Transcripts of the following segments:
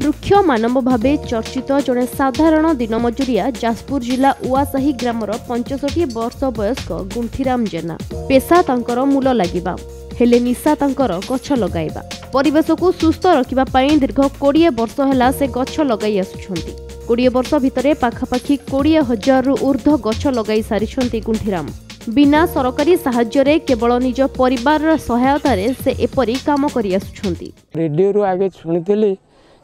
वृक्ष मानव भावे चर्चित जड़े साधारण दिन मजुरिया जाजपुर जिला उआसाही ग्रामर 65 वर्ष वयस्क गुंठीराम जेना। पेशा तांकर मूल लागिबा हेले निशा तांकर गछ लगाइबा। परिवेश को सुस्थ रखिबा पई दीर्घ 20 वर्ष ହେଲା से गछ लगाई आसुछंती। 20 वर्ष भितरे पाखापाखि 20,000 रु ऊर्ध्व गछ लगाई सारिछंती गुंठीराम। बिना सरकारी साहाय्य केवल निज परिवार सहायतार से एपरी काम करि आसुछंती। रेडियो रु आगे सुनिथिली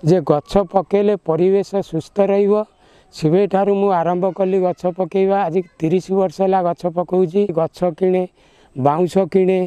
जे गछ पकेले परिवेश सुस्थ रहिबो। सेबे ठारू मु आरंभ कली गछ पकेइबा। आज 30 वर्ष होला गछ पकाउची। गछ किणे, बाउंश किणे,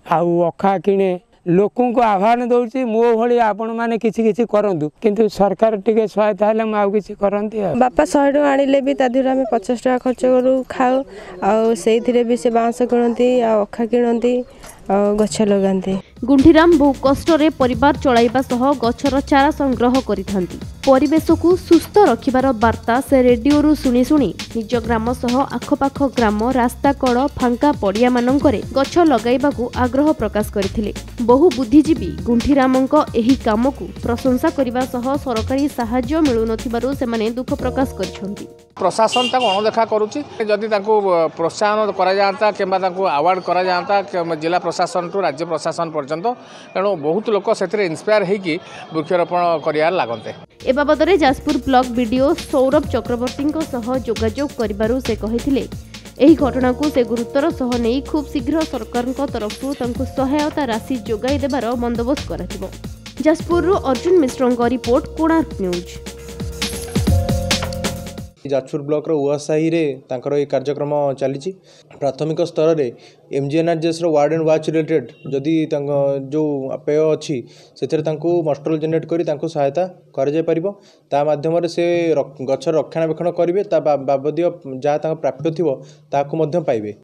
आउ अखा किणे। लोकों को आह्वान दौची मो भली आपण माने किछि किछि करंतु, किंतु सरकार टिके सहायता हेले माउ किछि करंती। बापा 100 टका आनिले भी तादिर आमे 50 टका खर्च करू खाऊ आ सेइथिरे भी से बांस किणंती आ अखा किणंती आ गछ लगांती। गुंठीराम बहु कष्ट रे परिवार चलाइबा सह गछर चारा संग्रह करिथांती। परिवेश को सुस्थ रखिबार वार्ता से रेडियो रु सुनी सुनी निज ग्राम सह आखपाख ग्राम रास्ता कड़ फांका पड़िया मानंकरे गछ लगाइबाकू आग्रह प्रकाश करथिले। बहु बुद्धिजीवी गुंठीरामंक एही कामकू प्रशंसा करिबा सह सरकारी सहाय्य मिलु नथिबारु सेमाने दुख प्रकाश करछंती। प्रशासन ताको अणदेखा करुछि। जदि ताको प्रोत्साहन करा जाता किंबा ताको अवार्ड करा जाता जिला प्रशासन टू राज्य प्रशासन पर्यंत, तेणु बहुत लोक से इन्स्पायर होगी वृक्षरोपण कर लागते। ए बाबदरे जाजपुर ब्लॉक वीडियो सौरभ चक्रवर्ती सह जोगाजोग करिबारु से कहिथिले एही घटना को से गुरुतर सह नहीं खूब शीघ्र सरकार तरफ सहायता राशि जोगाई देबार बंदोबस्त कराजिबो। Jajpur Arjun Mishra report Konark news. Jajpur block उआसाही रे तांकर ये कार्यक्रम चली। प्राथमिक स्तर में MGNRJS ward and watch related जदि जो पेय अच्छी से मस्टरल जेनेट कर सहायता कर माध्यम से गछ रक्षणाबेक्षण करेंगे बाबदीय जहाँ प्राप्य थी पाइबे।